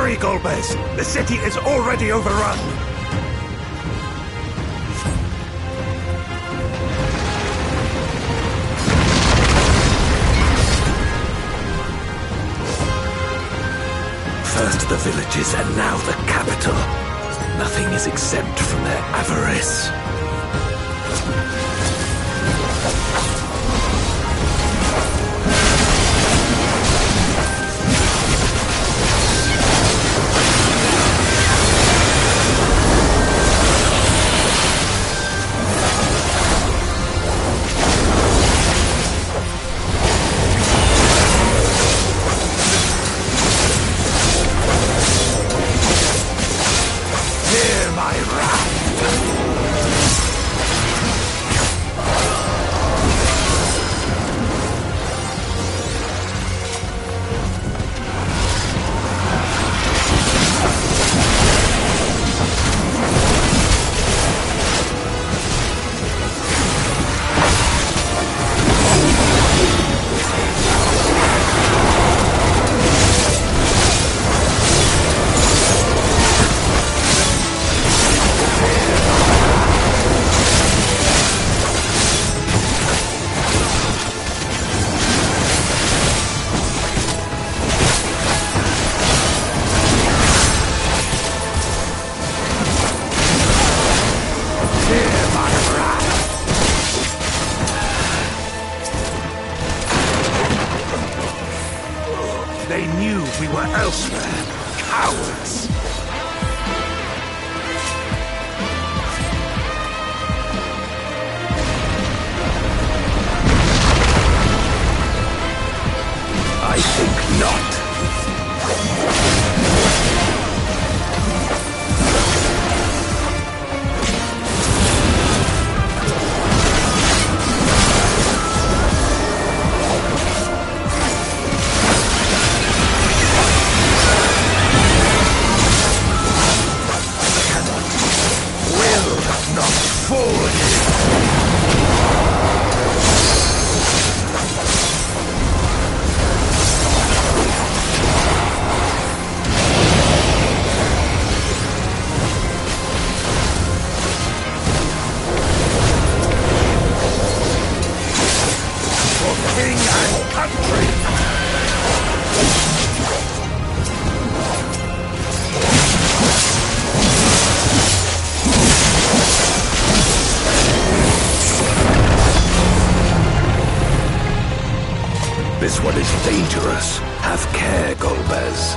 Hurry, Golbez! The city is already overrun! First the villages and now the capital. Nothing is exempt from their avarice. They knew we were elsewhere. Cowards! I think not. This one is dangerous. Have care, Golbez.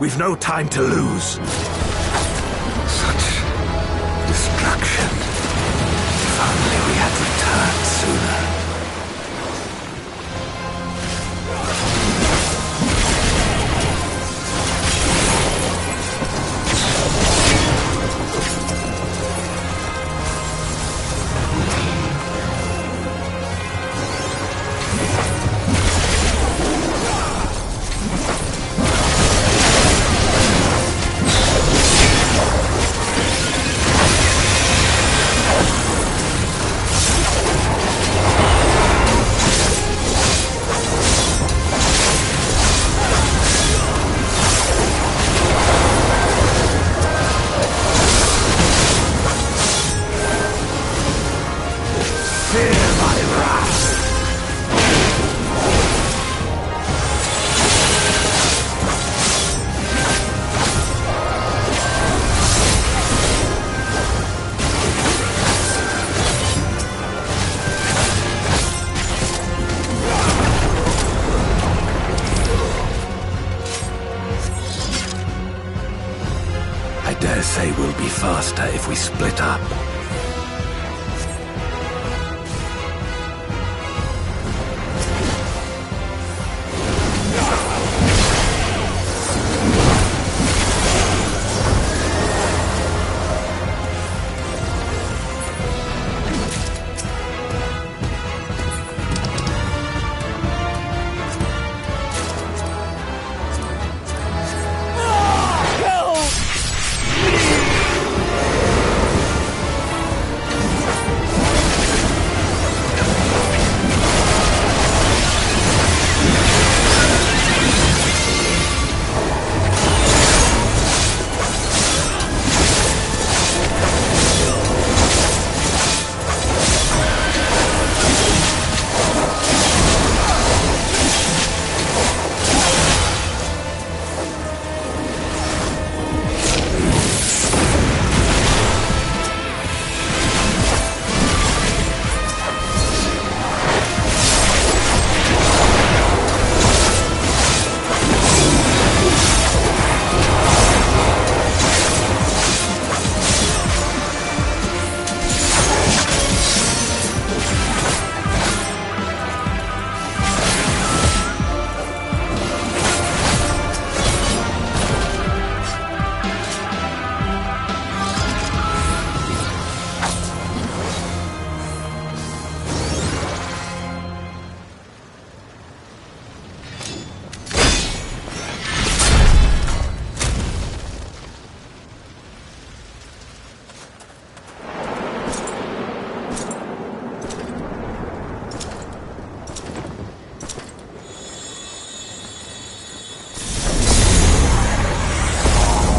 We've no time to lose. Such destruction. If only we had returned sooner. I dare say we'll be faster if we split up.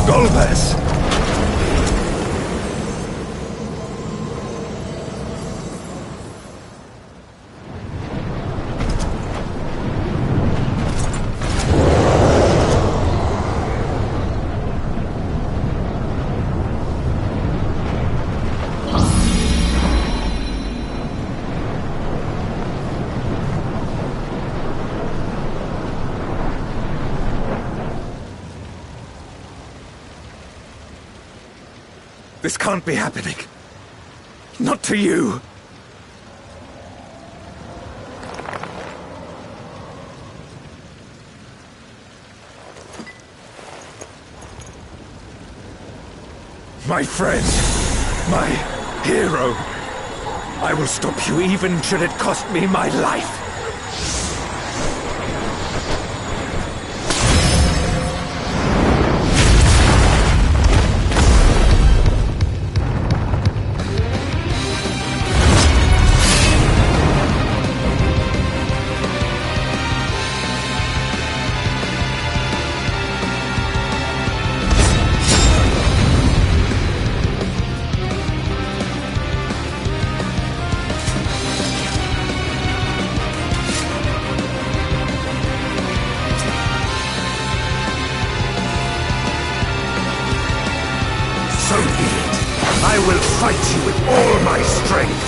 Golbez! This can't be happening. Not to you. My friend, my hero. I will stop you even should it cost me my life. So be it. I will fight you with all my strength.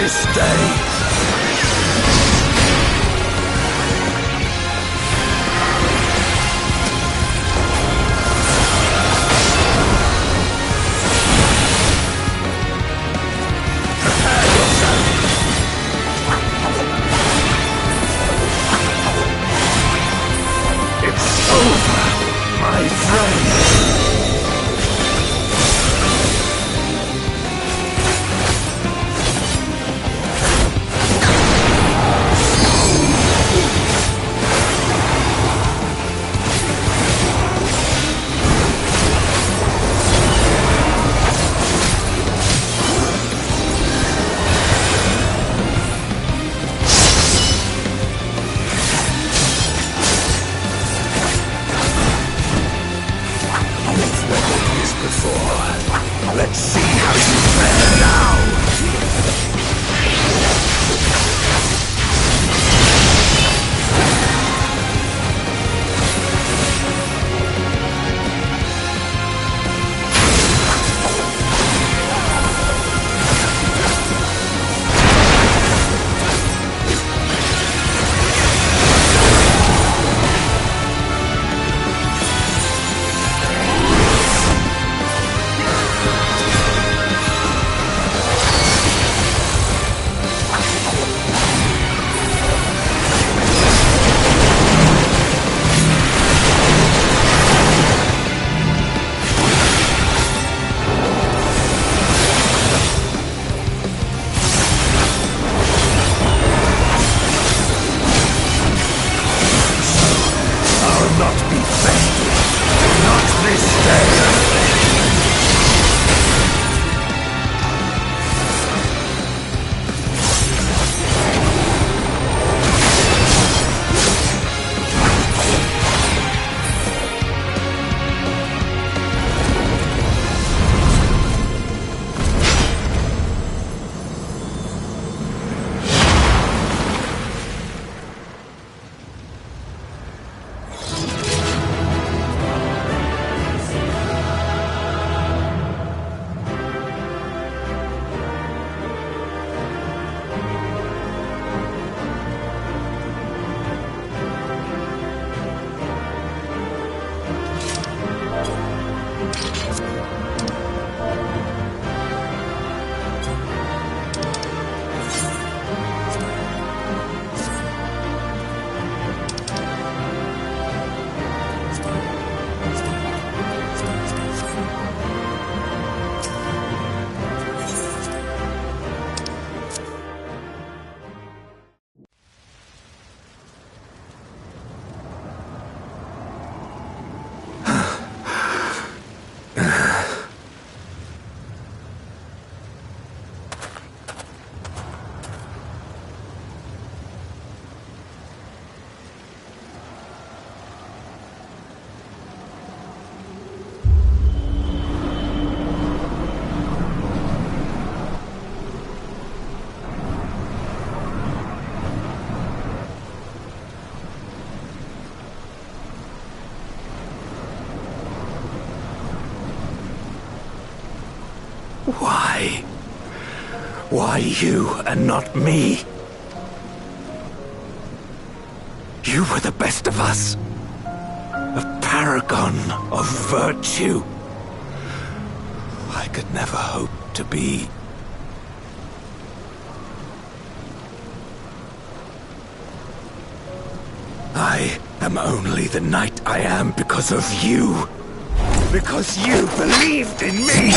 this day. Let's see how you fare now! Why? Why you and not me? You were the best of us. A paragon of virtue. I could never hope to be. I am only the knight I am because of you. Because you believed in me!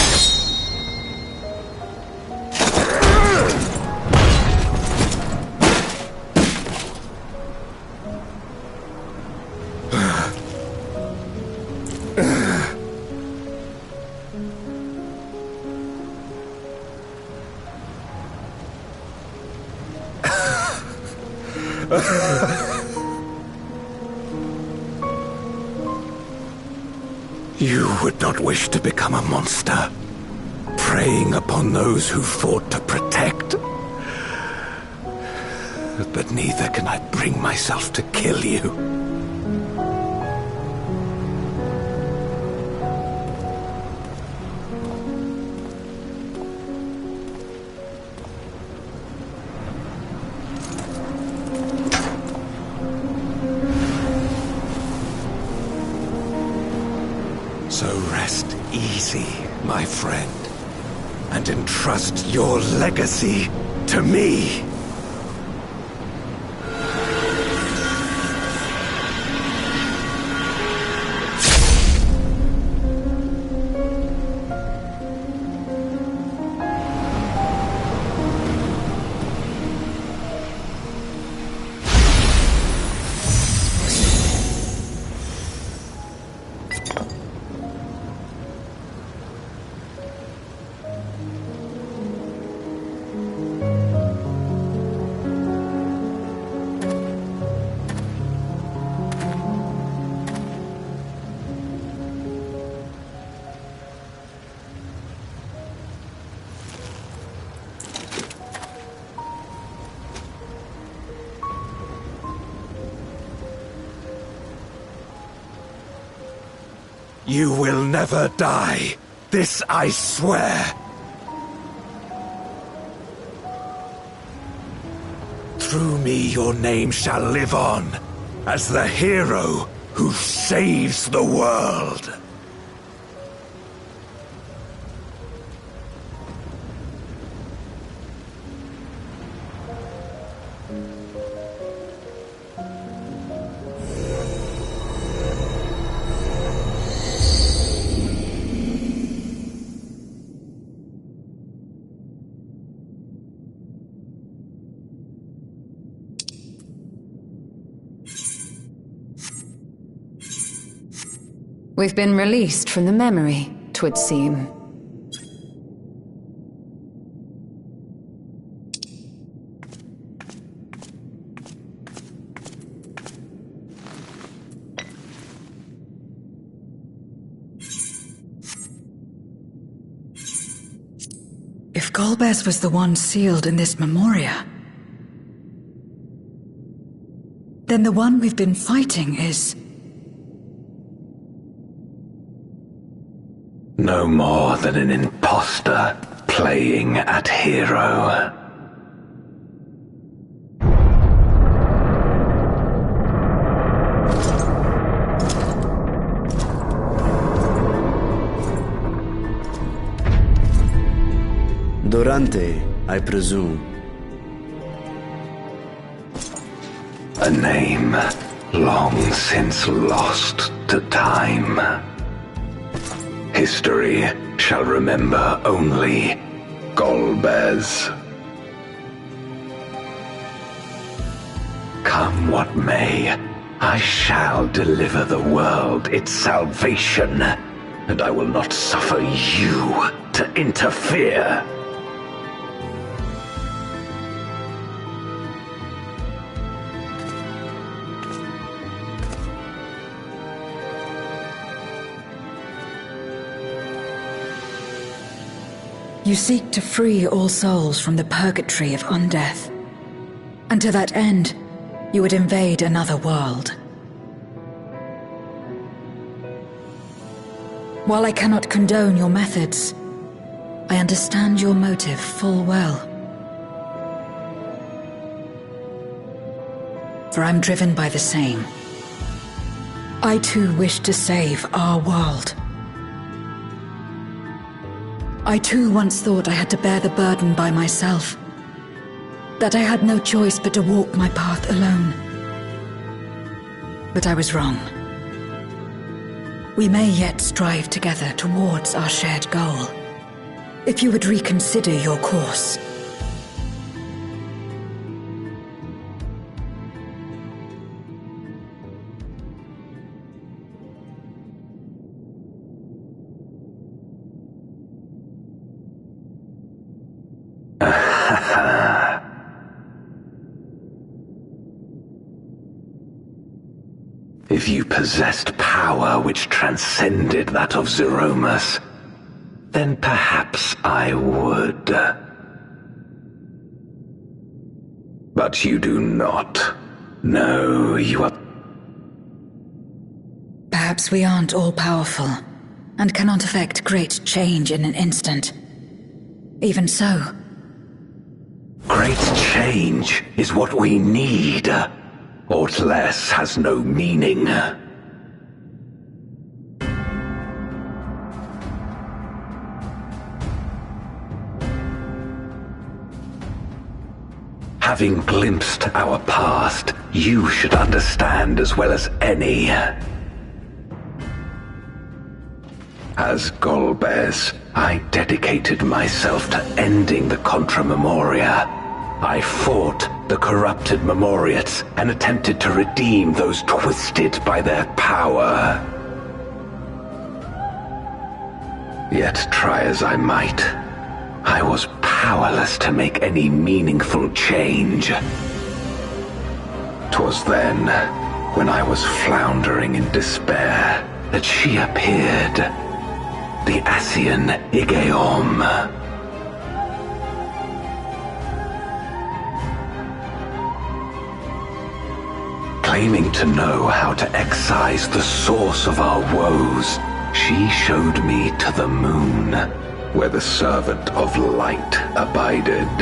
You would not wish to become a monster, preying upon those who fought to protect. But neither can I bring myself to kill you. easy, my friend, and entrust your legacy to me. You will never die. This I swear. Through me your name shall live on as the hero who saves the world. We've been released from the memory, 'twould seem. If Golbez was the one sealed in this memoria, then the one we've been fighting is... no more than an imposter playing at hero. Durante, I presume. A name long since lost to time. History shall remember only Golbez. Come what may, I shall deliver the world its salvation, and I will not suffer you to interfere. You seek to free all souls from the purgatory of undeath. And to that end, you would invade another world. While I cannot condone your methods, I understand your motive full well. For I'm driven by the same. I too wish to save our world. I too once thought I had to bear the burden by myself, that I had no choice but to walk my path alone. But I was wrong. We may yet strive together towards our shared goal, if you would reconsider your course. If you possessed power which transcended that of Zeromus, then perhaps I would. But you do not. No, you are... Perhaps we aren't all-powerful, and cannot effect great change in an instant. Even so... great change is what we need. Aught less has no meaning. Having glimpsed our past, you should understand as well as any. As Golbez, I dedicated myself to ending the Contra Memoria. I fought the corrupted Memoriates and attempted to redeem those twisted by their power. Yet try as I might, I was powerless to make any meaningful change. 'Twas then, when I was floundering in despair, that she appeared. The Ascian Igaeom. Claiming to know how to excise the source of our woes, she showed me to the moon, where the servant of light abided.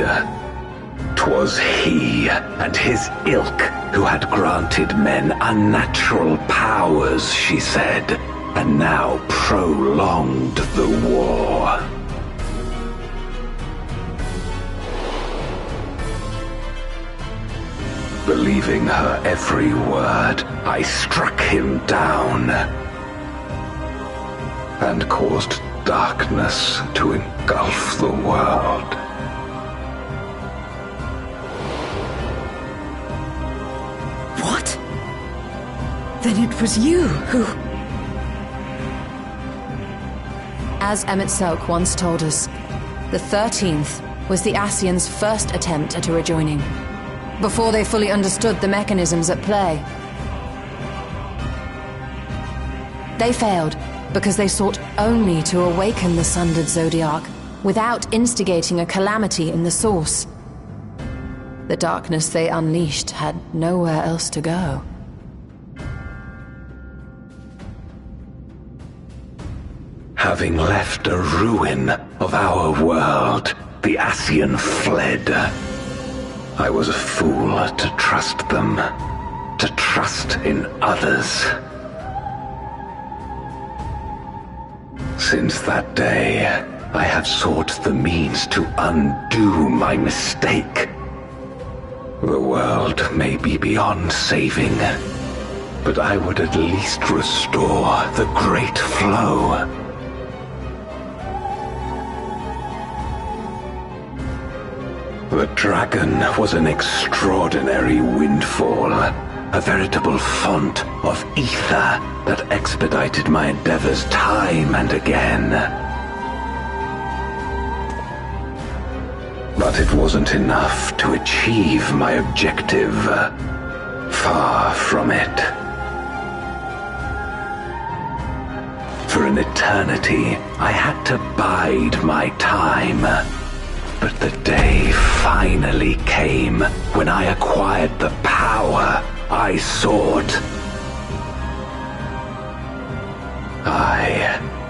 'Twas he and his ilk who had granted men unnatural powers, she said, and now prolonged the war. Believing her every word, I struck him down and caused darkness to engulf the world. What? Then it was you who... As Emet-Selch once told us, the 13th was the Ascians' first attempt at a rejoining, before they fully understood the mechanisms at play. They failed because they sought only to awaken the Sundered Zodiark without instigating a calamity in the source. The darkness they unleashed had nowhere else to go. Having left a ruin of our world, the Ascian fled. I was a fool to trust them, to trust in others. Since that day, I have sought the means to undo my mistake. The world may be beyond saving, but I would at least restore the Great Flow. The dragon was an extraordinary windfall, a veritable font of ether that expedited my endeavors time and again. But it wasn't enough to achieve my objective. Far from it. For an eternity, I had to bide my time. But the day finally came when I acquired the power I sought.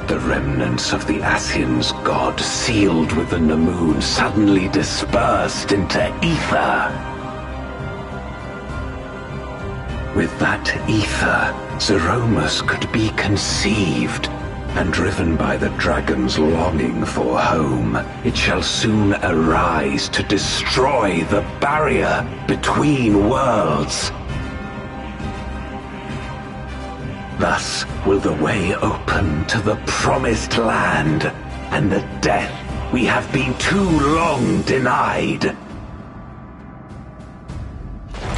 The remnants of the Ascians' god sealed within the moon suddenly dispersed into ether. With that ether, Zeromus could be conceived, and driven by the dragon's longing for home, it shall soon arise to destroy the barrier between worlds. Thus will the way open to the promised land, and the death we have been too long denied.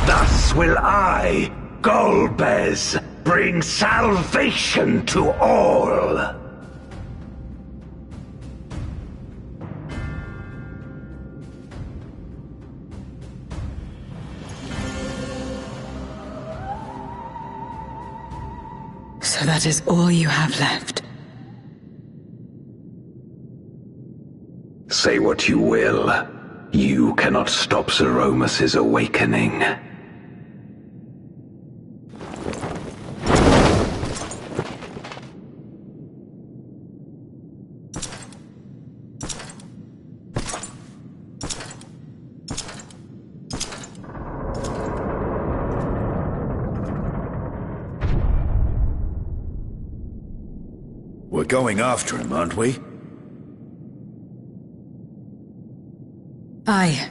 Thus will I, Golbez, bring salvation to all. So that is all you have left. Say what you will. You cannot stop Zeromus' awakening. We're going after him, aren't we? Aye.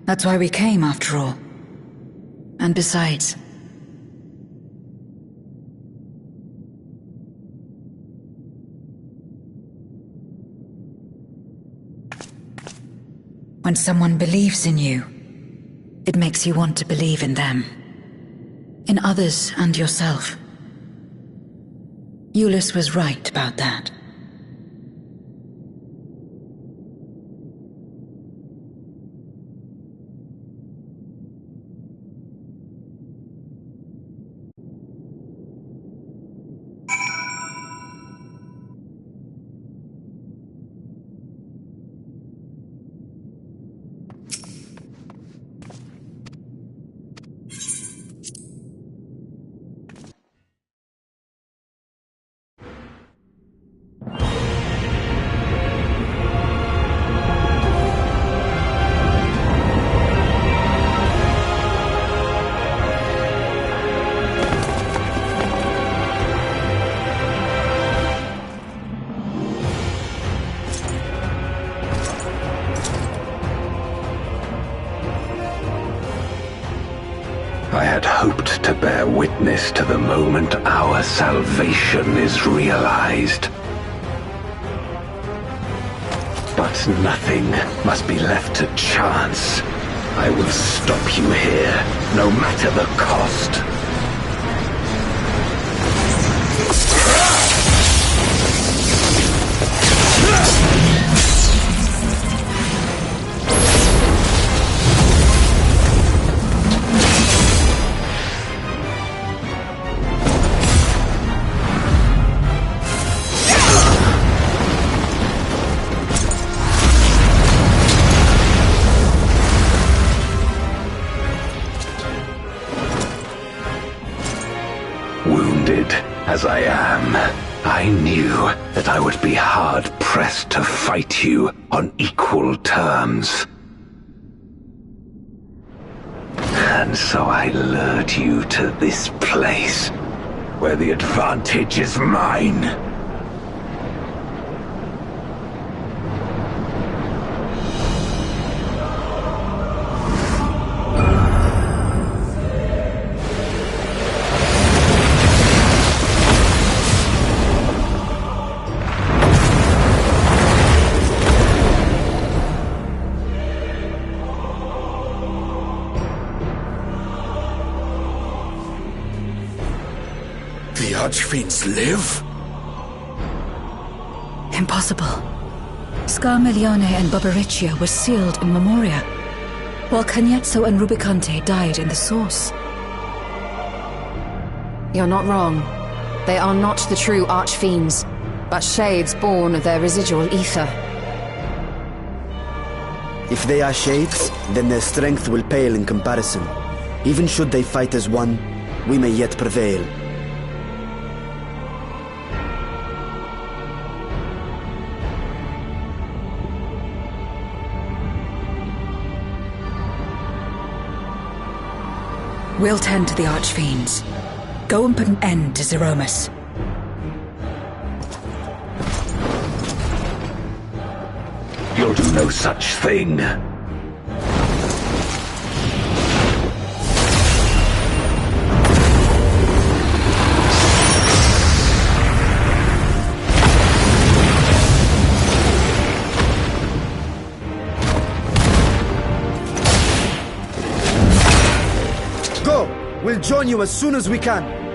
That's why we came, after all. And besides... when someone believes in you, it makes you want to believe in them. In others and yourself. Julius was right about that. I had hoped to bear witness to the moment our salvation is realized. But nothing must be left to chance. I will stop you here, no matter the cost. Wounded as I am, I knew that I would be hard-pressed to fight you on equal terms. And so I lured you to this place, where the advantage is mine. The Archfiends live? Impossible. Scarmiglione and Barbariccia were sealed in Memoria, while Cagnezzo and Rubicante died in the Source. You're not wrong. They are not the true Archfiends, but shades born of their residual ether. If they are shades, then their strength will pale in comparison. Even should they fight as one, we may yet prevail. We'll tend to the Archfiends. Go and put an end to Zeromus. You'll do no such thing. We'll join you as soon as we can.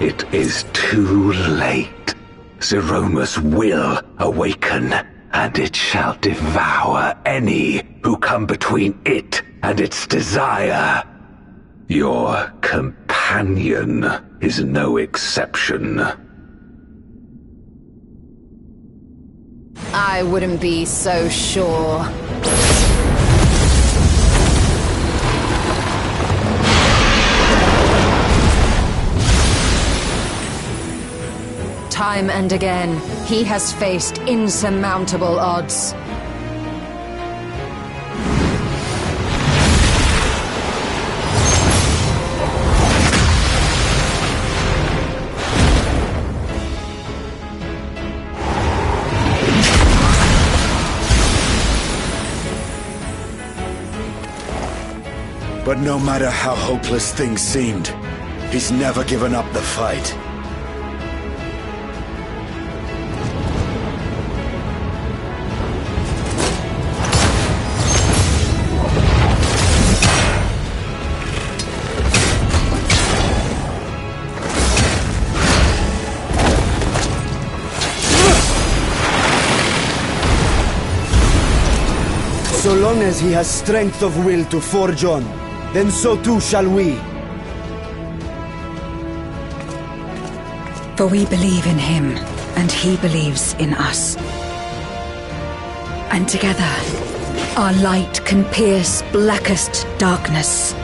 It is too late. Zeromus will awaken, and it shall devour any who come between it and its desire. Your companion is no exception. I wouldn't be so sure. Time and again, he has faced insurmountable odds. But no matter how hopeless things seemed, he's never given up the fight. So long as he has strength of will to forge on, then so too shall we. For we believe in him, and he believes in us. And together, our light can pierce blackest darkness.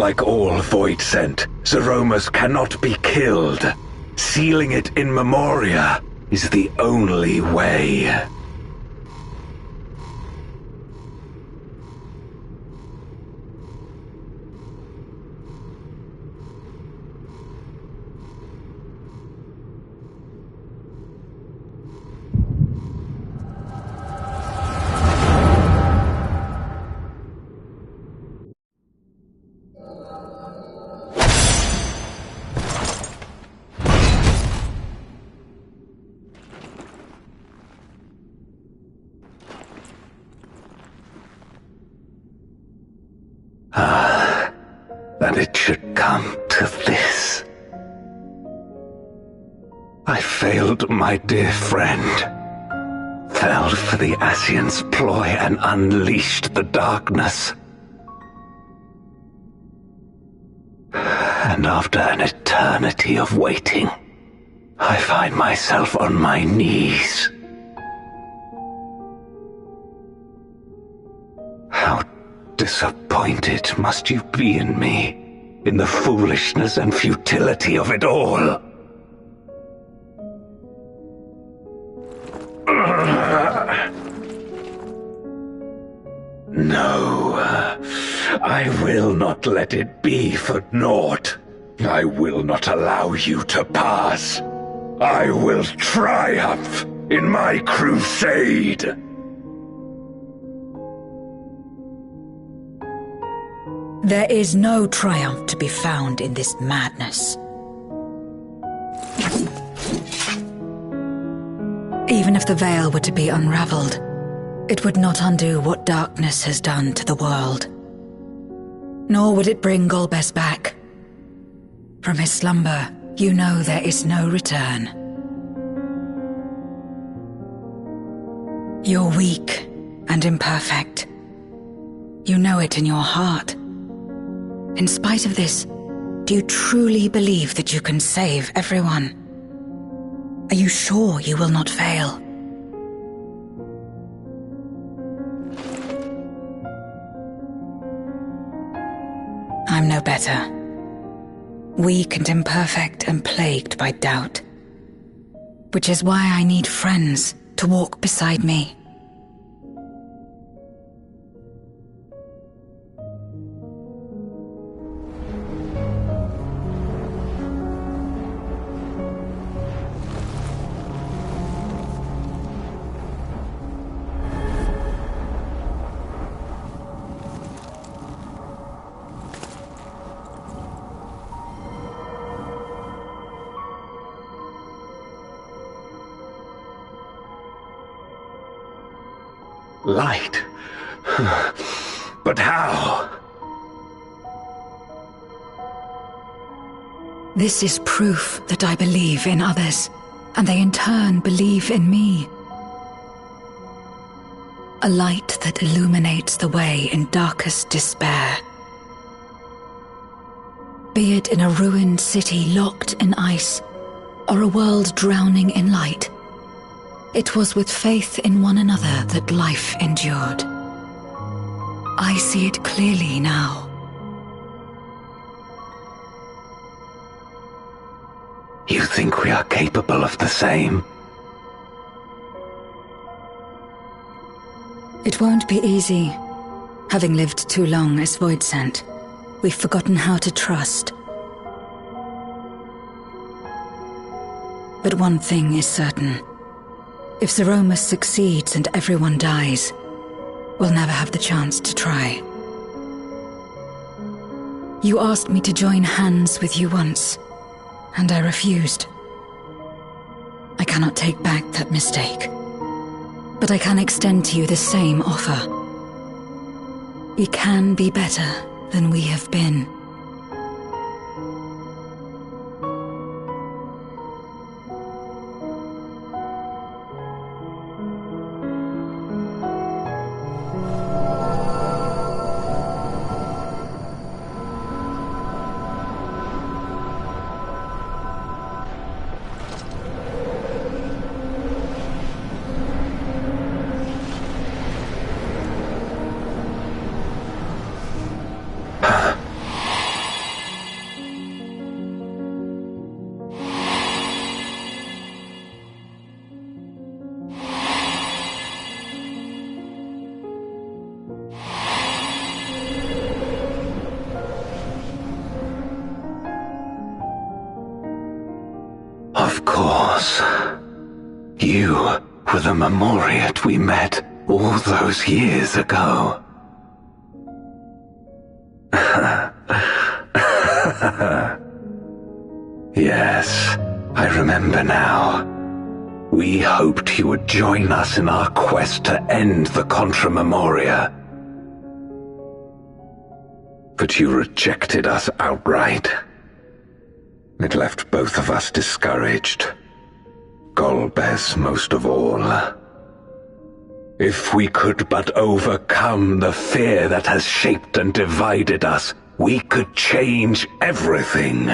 Like all Voidsent, Zeromus cannot be killed. Sealing it in Memoria is the only way. That it should come to this. I failed my dear friend, fell for the Ascians' ploy and unleashed the darkness. And after an eternity of waiting, I find myself on my knees. How disappointed must you be in me, in the foolishness and futility of it all. No, I will not let it be for naught. I will not allow you to pass. I will triumph in my crusade. There is no triumph to be found in this madness. Even if the veil were to be unraveled, it would not undo what darkness has done to the world. Nor would it bring Golbez back. From his slumber, you know there is no return. You're weak and imperfect. You know it in your heart. In spite of this, do you truly believe that you can save everyone? Are you sure you will not fail? I'm no better. Weak and imperfect and plagued by doubt. Which is why I need friends to walk beside me. Light? But how? This is proof that I believe in others, and they in turn believe in me. A light that illuminates the way in darkest despair. Be it in a ruined city locked in ice, or a world drowning in light, it was with faith in one another that life endured. I see it clearly now. You think we are capable of the same? It won't be easy. Having lived too long as Voidsent, we've forgotten how to trust. But one thing is certain. If Zeromus succeeds and everyone dies, we'll never have the chance to try. You asked me to join hands with you once, and I refused. I cannot take back that mistake, but I can extend to you the same offer. We can be better than we have been. Of course. You were the Memoriat we met all those years ago. Yes, I remember now. We hoped you would join us in our quest to end the Contra Memoria. But you rejected us outright. It left both of us discouraged. Golbez most of all. If we could but overcome the fear that has shaped and divided us, we could change everything.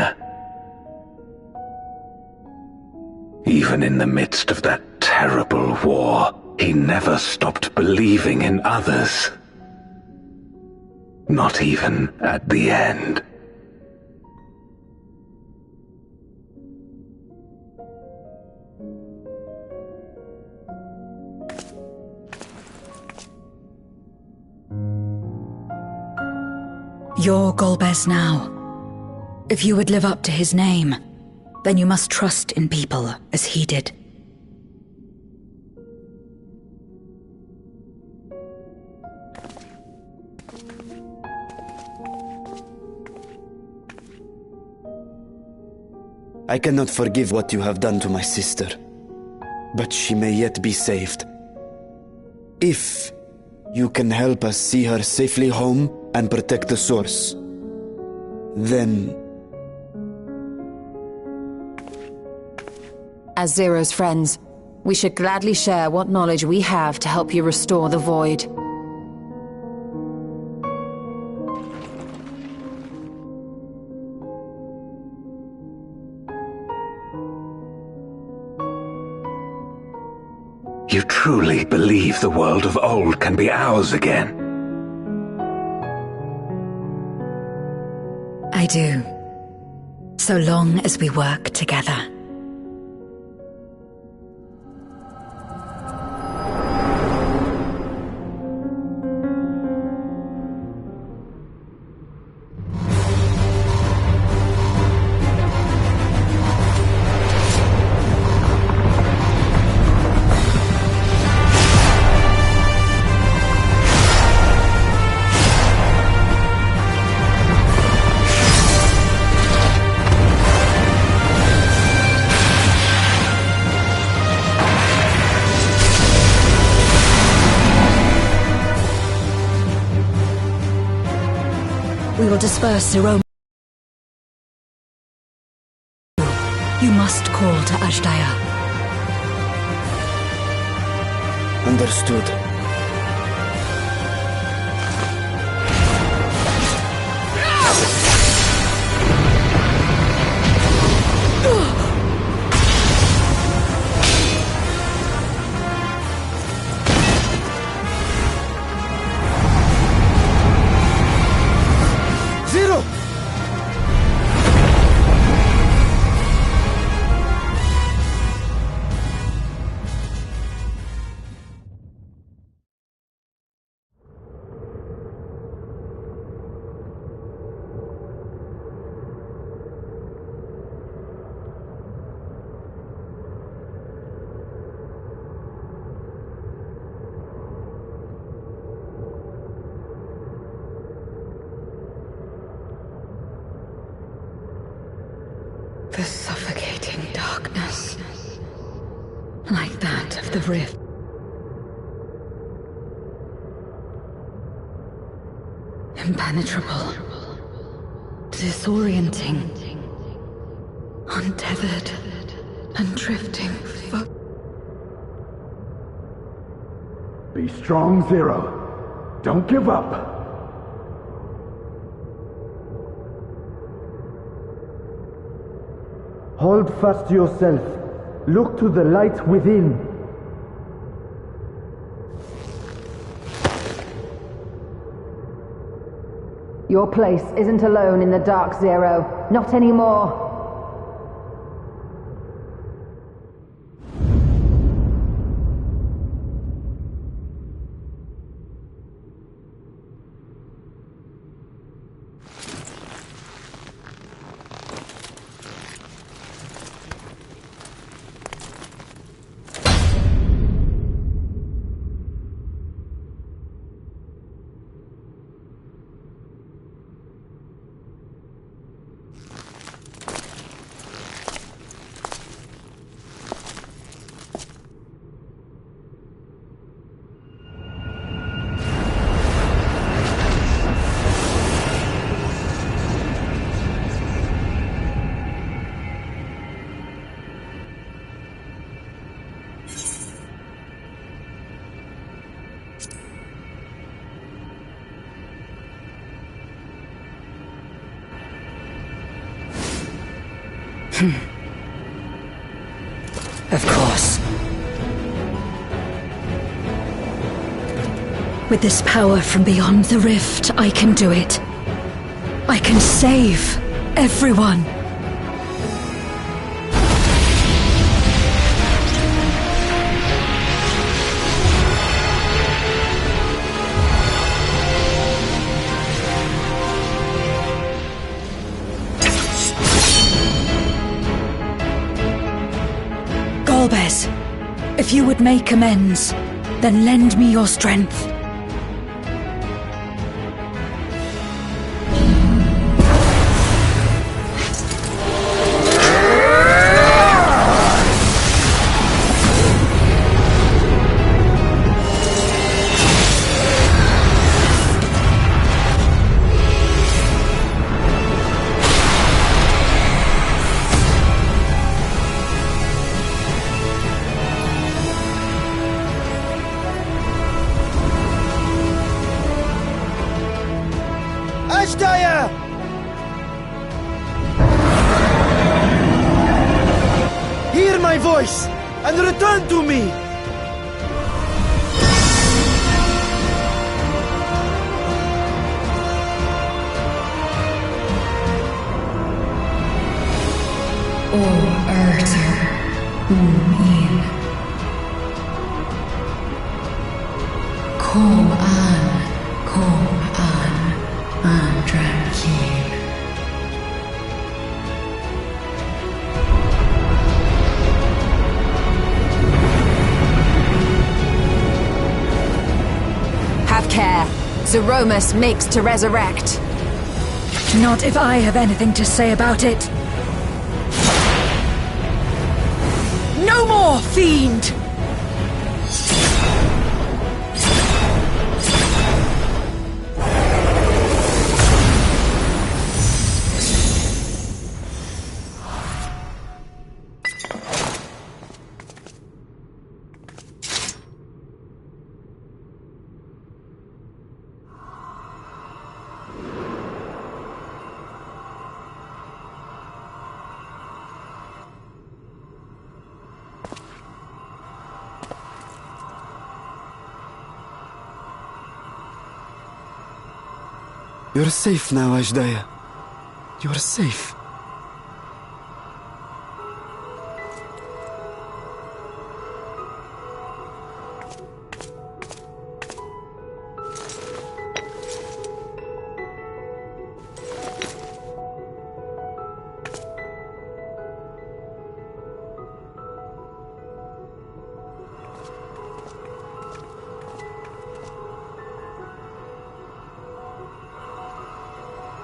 Even in the midst of that terrible war, he never stopped believing in others. Not even at the end. You're Golbez now. If you would live up to his name, then you must trust in people as he did. I cannot forgive what you have done to my sister, but she may yet be saved. If you can help us see her safely home and protect the source, then... As Zero's friends, we should gladly share what knowledge we have to help you restore the Void. You truly believe the world of old can be ours again? I do. So long as we work together. We will disperse Zero. You must call to Azdaja. Understood. Zero! The suffocating darkness, like that of the rift. Impenetrable, disorienting, untethered, and drifting. Be strong, Zero. Don't give up. Hold fast to yourself. Look to the light within. Your place isn't alone in the dark, Zero. Not anymore. Of course. With this power from beyond the rift, I can do it. I can save everyone. Golbez, if you would make amends, then lend me your strength. Ashdaya! Hear my voice and return to me! Kom an, Andrakeen. Have care. Zeromus makes to resurrect. Not if I have anything to say about it. No more, fiend! You're safe now, Ashdaya. You're safe.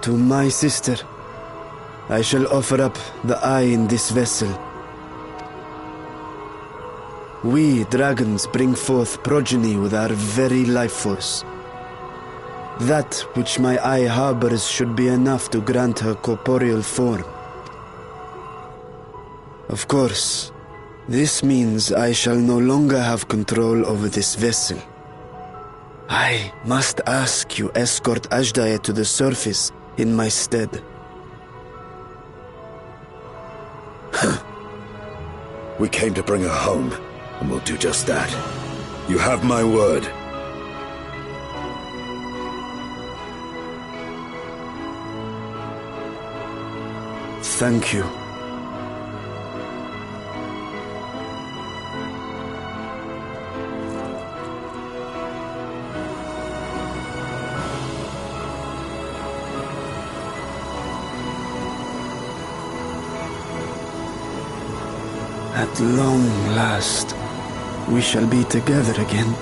To my sister, I shall offer up the eye in this vessel. We, dragons, bring forth progeny with our very life force. That which my eye harbors should be enough to grant her corporeal form. Of course, this means I shall no longer have control over this vessel. I must ask you escort Ashdaya to the surface in my stead. We came to bring her home, and we'll do just that. You have my word. Thank you. At long last, we shall be together again.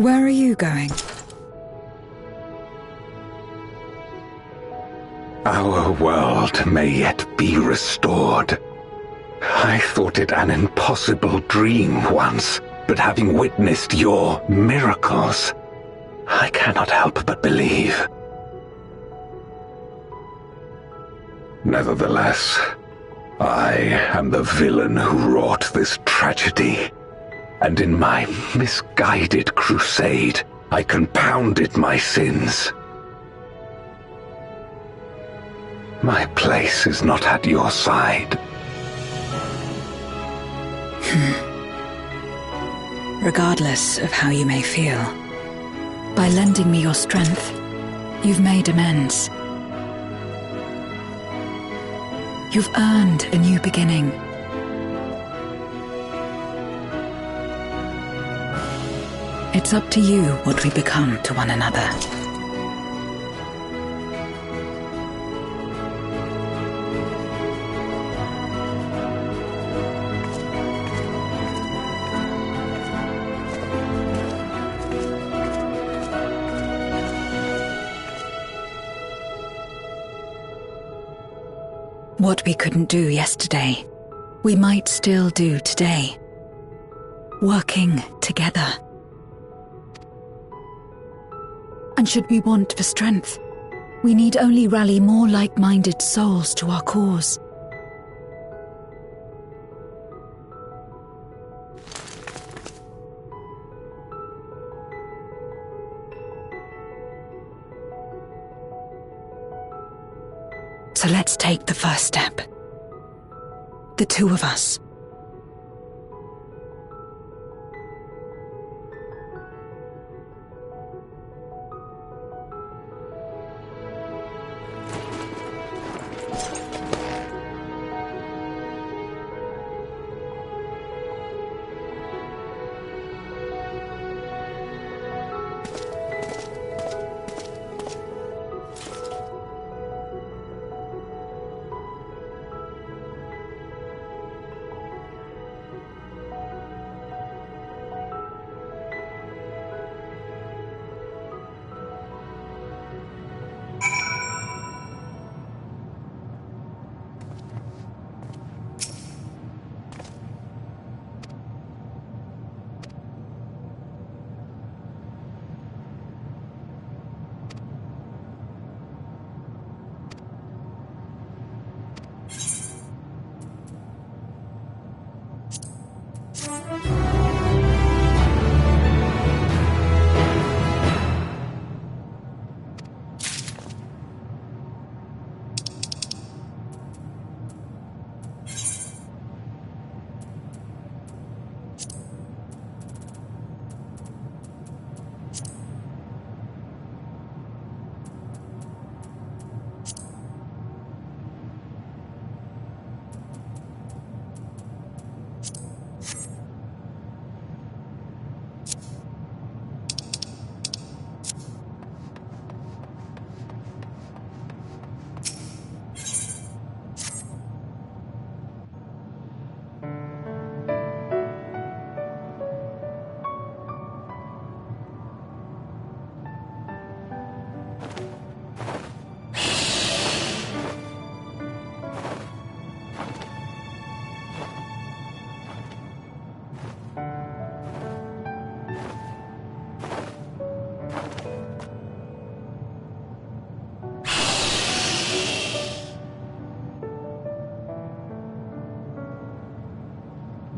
Where are you going? Our world may yet be restored. I thought it an impossible dream once, but having witnessed your miracles, I cannot help but believe. Nevertheless, I am the villain who wrought this tragedy, and in my misguided crusade, I compounded my sins. My place is not at your side. Regardless of how you may feel, by lending me your strength, you've made amends. You've earned a new beginning. It's up to you what we become to one another. What we couldn't do yesterday, we might still do today. Working together. And should we want for strength, we need only rally more like-minded souls to our cause. So let's take the first step. The two of us.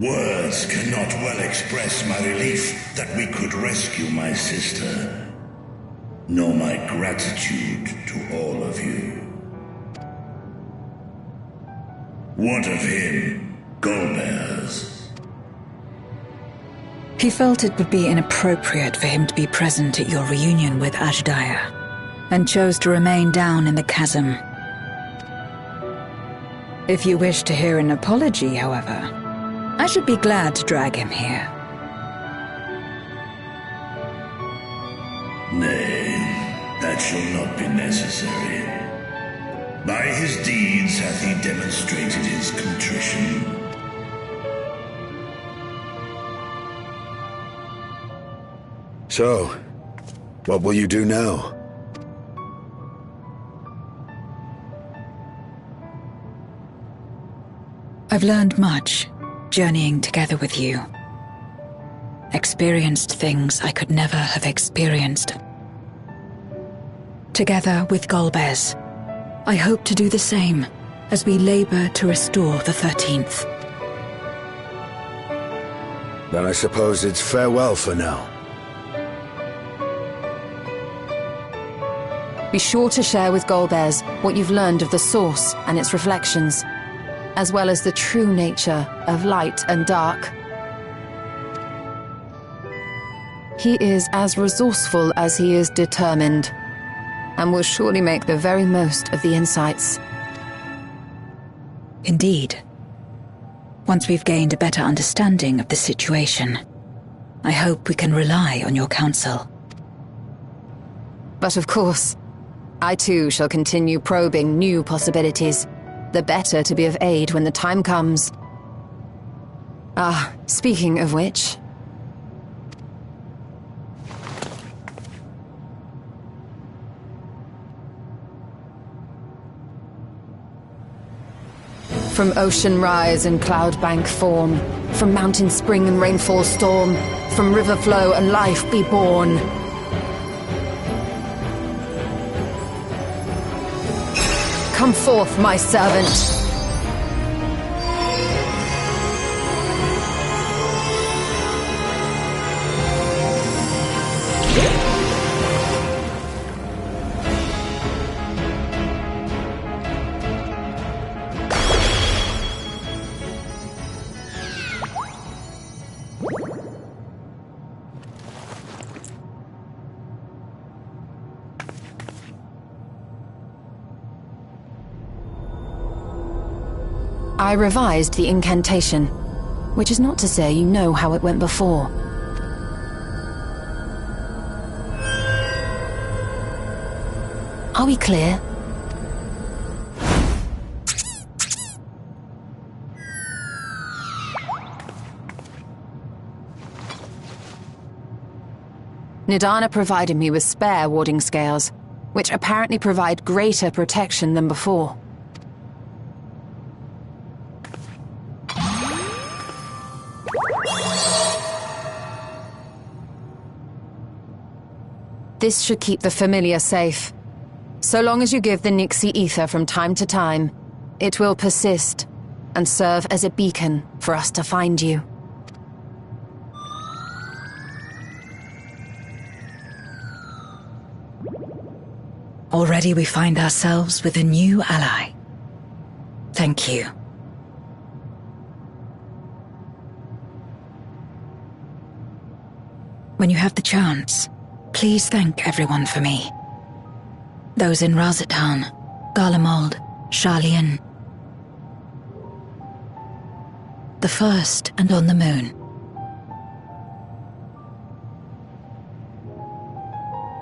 Words cannot well express my relief that we could rescue my sister, nor my gratitude to all of you. What of him, Golbez? He felt it would be inappropriate for him to be present at your reunion with Azhdaya, and chose to remain down in the chasm. If you wish to hear an apology, however, I should be glad to drag him here. Nay, that shall not be necessary. By his deeds hath he demonstrated his contrition. So, what will you do now? I've learned much, journeying together with you. Experienced things I could never have experienced. Together with Golbez, I hope to do the same as we labor to restore the 13th. Then I suppose it's farewell for now. Be sure to share with Golbez what you've learned of the Source and its reflections, as well as the true nature of light and dark. He is as resourceful as he is determined, and will surely make the very most of the insights. Indeed. Once we've gained a better understanding of the situation, I hope we can rely on your counsel. But of course, I too shall continue probing new possibilities, the better to be of aid when the time comes. Ah, speaking of which... From ocean rise and cloud bank form, from mountain spring and rainfall storm, from river flow and life be born. Come forth, my servant. I revised the incantation, which is not to say you know how it went before. Are we clear? Nidana provided me with spare warding scales, which apparently provide greater protection than before. This should keep the familiar safe. So long as you give the Nixie ether from time to time, it will persist and serve as a beacon for us to find you. Already we find ourselves with a new ally. Thank you. When you have the chance, please thank everyone for me. Those in Razatan, Garlemald, Sharlayan. The First and on the Moon.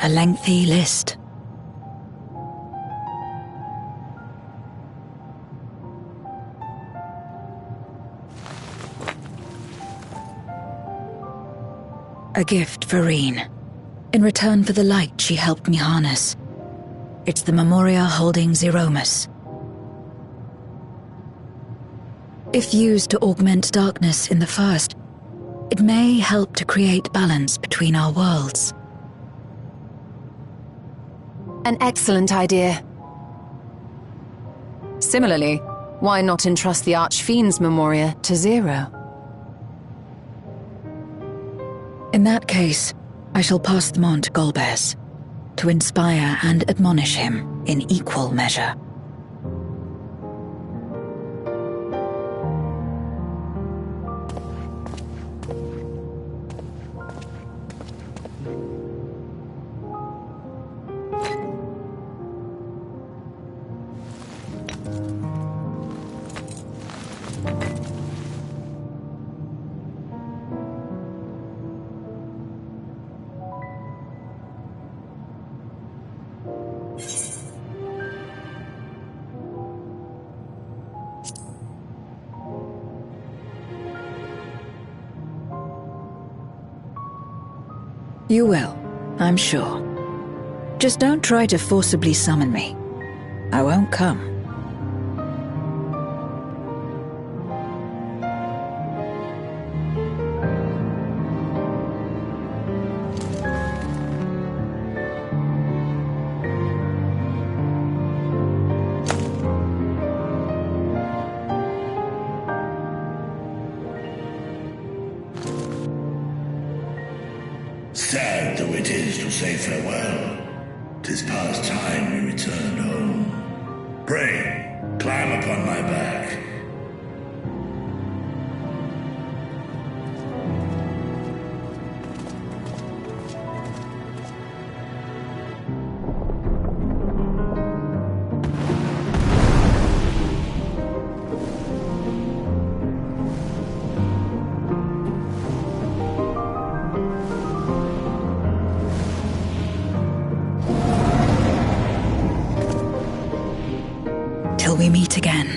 A lengthy list. A gift for Reen, in return for the light she helped me harness. It's the Memoria holding Zeromus. If used to augment darkness in the First, it may help to create balance between our worlds. An excellent idea. Similarly, why not entrust the Archfiend's Memoria to Zero? In that case, I shall pass them on to Golbez, to inspire and admonish him in equal measure. You will, I'm sure. Just don't try to forcibly summon me. I won't come. Sad though it is to say farewell, 'tis past time we returned home. Pray, climb upon my back. Till we meet again.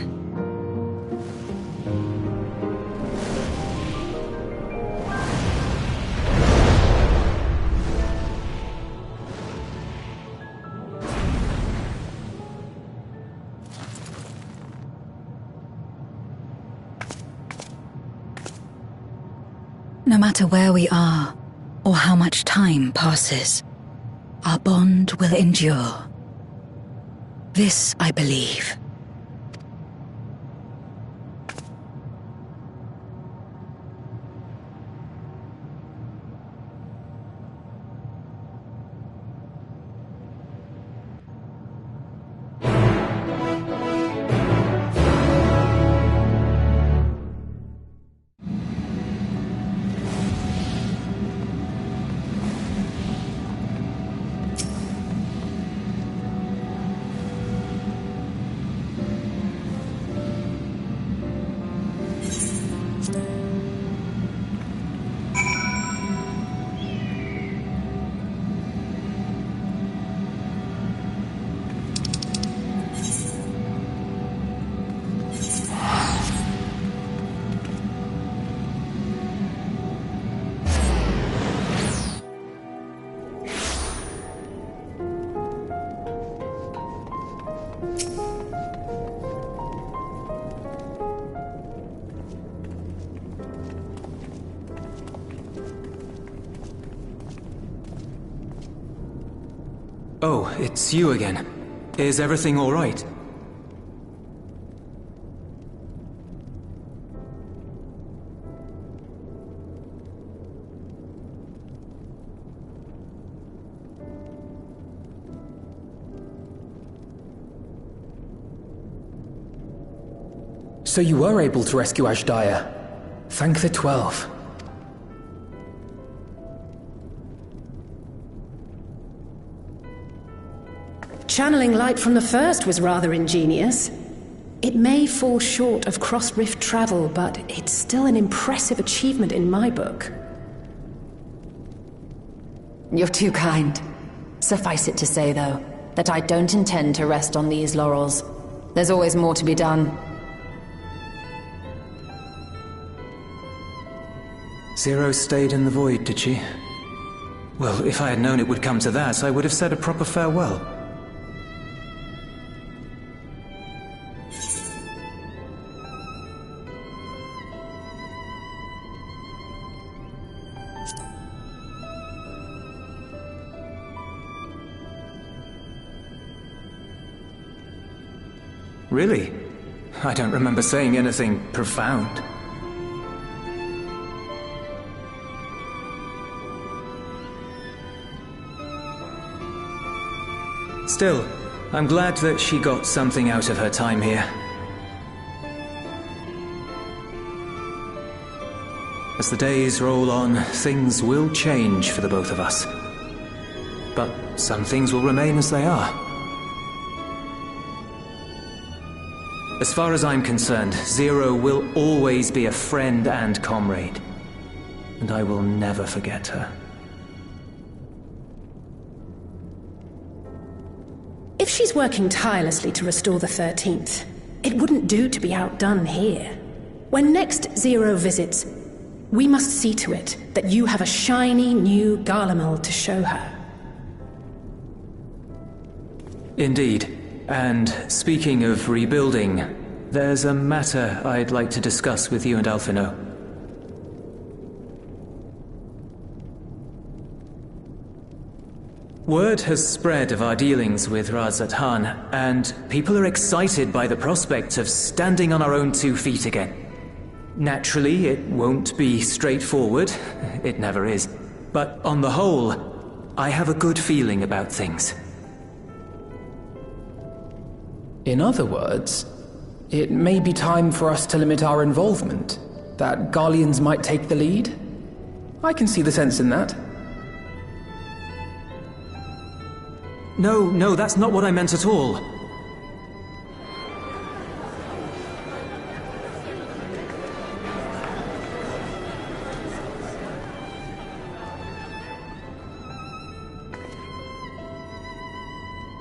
No matter where we are, or how much time passes, our bond will endure. This I believe. Oh, it's you again. Is everything all right? So you were able to rescue Azhdaya. Thank the 12. Channeling light from the first was rather ingenious. It may fall short of cross-rift travel, but it's still an impressive achievement in my book. You're too kind. Suffice it to say, though, that I don't intend to rest on these laurels. There's always more to be done. Zero stayed in the void, did she? Well, if I had known it would come to that, I would have said a proper farewell. Really? I don't remember saying anything profound. Still, I'm glad that she got something out of her time here. As the days roll on, things will change for the both of us. But some things will remain as they are. As far as I'm concerned, Zero will always be a friend and comrade. And I will never forget her. If she's working tirelessly to restore the 13th, it wouldn't do to be outdone here. When next Zero visits, We must see to it that you have a shiny new Garlemald to show her. Indeed. And speaking of rebuilding, there's a matter I'd like to discuss with you and Alphinaud. Word has spread of our dealings with Razat Han, and people are excited by the prospect of standing on our own 2 feet again. Naturally, it won't be straightforward. It never is. But on the whole, I have a good feeling about things. In other words, it may be time for us to limit our involvement, that Garleans might take the lead. I can see the sense in that. No, that's not what I meant at all.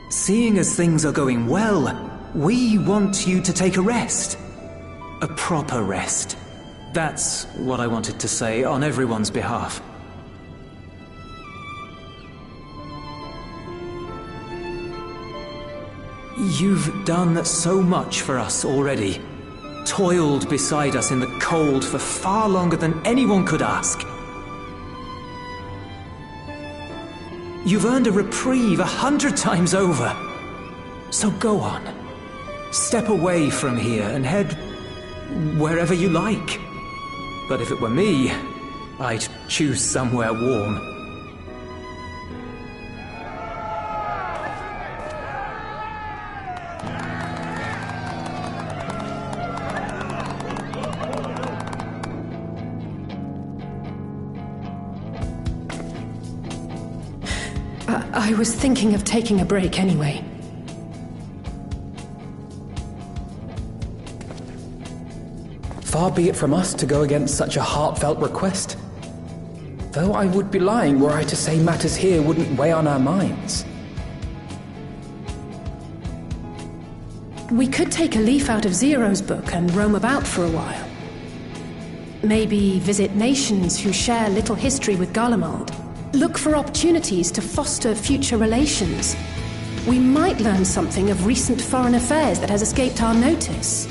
Seeing as things are going well, we want you to take a rest. A proper rest. That's what I wanted to say on everyone's behalf. You've done so much for us already. Toiled beside us in the cold for far longer than anyone could ask. You've earned a reprieve 100 times over. So go on. Step away from here and head wherever you like. But if it were me, I'd choose somewhere warm. I was thinking of taking a break anyway. Far be it from us to go against such a heartfelt request. Though I would be lying were I to say matters here wouldn't weigh on our minds. We could take a leaf out of Zero's book and roam about for a while. Maybe visit nations who share little history with Garlemald. Look for opportunities to foster future relations. We might learn something of recent foreign affairs that has escaped our notice.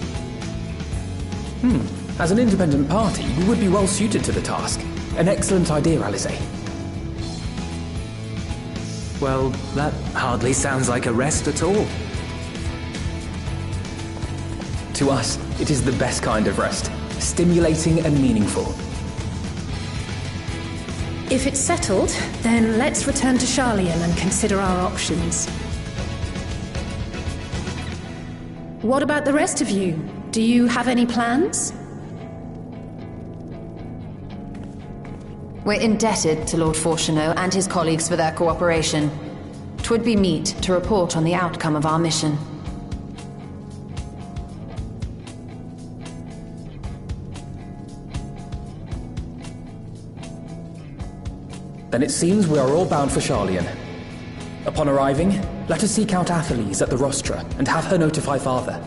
As an independent party, we would be well suited to the task. An excellent idea, Alisaie. Well, that hardly sounds like a rest at all. To us, it is the best kind of rest. Stimulating and meaningful. If it's settled, then let's return to Sharlayan and consider our options. What about the rest of you? Do you have any plans? We're indebted to Lord Fourcheneau and his colleagues for their cooperation. 'Twould be meet to report on the outcome of our mission. Then it seems we are all bound for Sharlayan. Upon arriving, let us seek out Atheles at the Rostra and have her notify Father.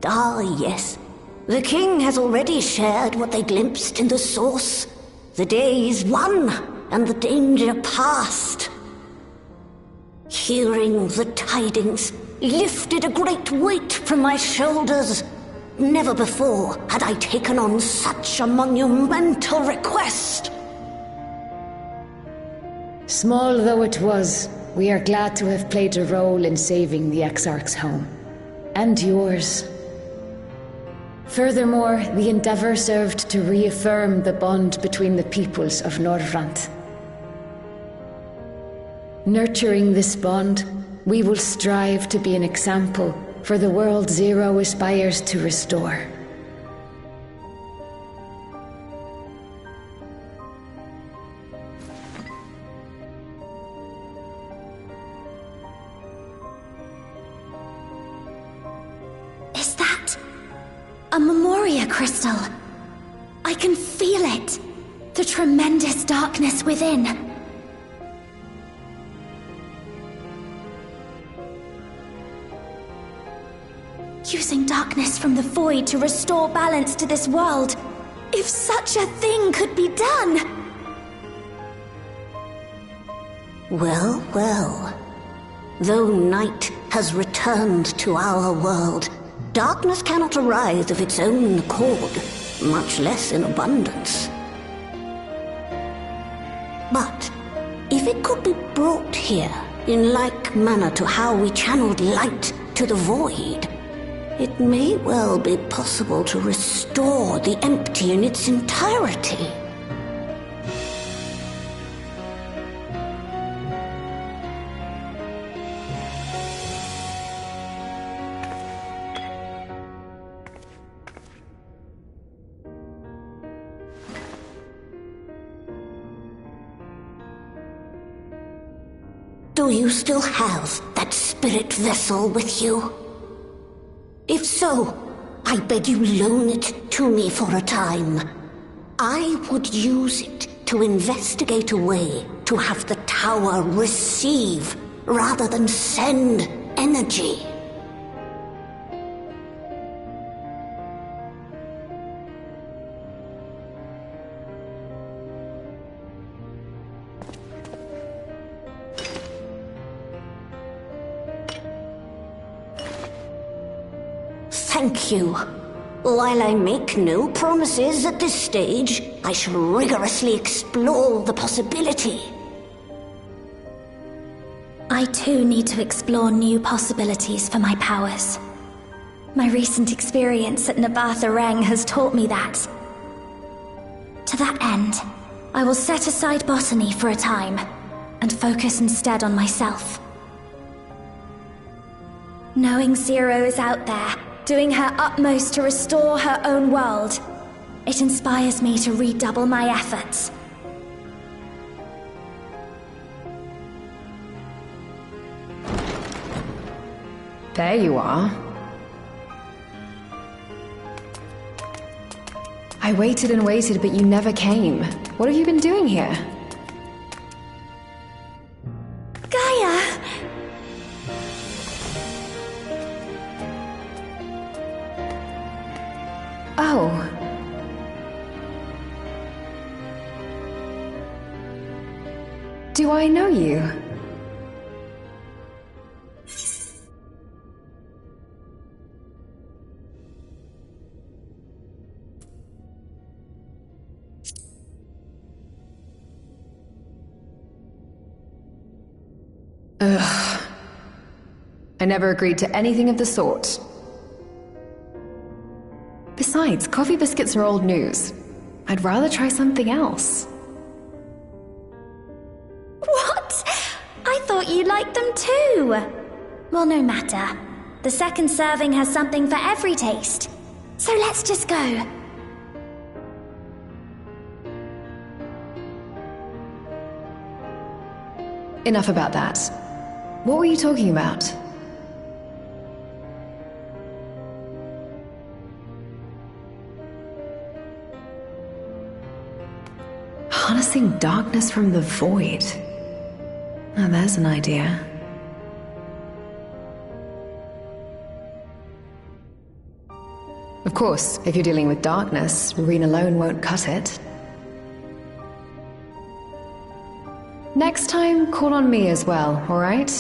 Ah, yes. The king has already shared what they glimpsed in the source. The day is won, and the danger past. Hearing the tidings lifted a great weight from my shoulders. Never before had I taken on such a monumental request. Small though it was, we are glad to have played a role in saving the Exarch's home. And yours. Furthermore, the endeavor served to reaffirm the bond between the peoples of Norvrant. Nurturing this bond, we will strive to be an example for the world Zero aspires to restore. Is that a Memoria crystal? I can feel it. The tremendous darkness within. Using darkness from the void to restore balance to this world. If such a thing could be done! Well, well. Though night has returned to our world, darkness cannot arise of its own accord, much less in abundance. But if it could be brought here in like manner to how we channeled light to the void, it may well be possible to restore the empty in its entirety. Do you still have that spirit vessel with you? If so, I beg you loan it to me for a time. I would use it to investigate a way to have the tower receive rather than send energy. Thank you. While I make no promises at this stage, I shall rigorously explore the possibility. I too need to explore new possibilities for my powers. My recent experience at Nabatha Reng has taught me that. To that end, I will set aside botany for a time, and focus instead on myself. Knowing Zero is out there, doing her utmost to restore her own world, it inspires me to redouble my efforts. There you are. I waited and waited, but you never came. What have you been doing here? Gaia! Oh. Do I know you? Ugh. I never agreed to anything of the sort. Besides, coffee biscuits are old news. I'd rather try something else. What? I thought you liked them too! Well, no matter. The second serving has something for every taste. So let's just go. Enough about that. What were you talking about? Harnessing darkness from the void. Now there's an idea. course, if you're dealing with darkness, Reen alone won't cut it. Next time, call on me as well, alright?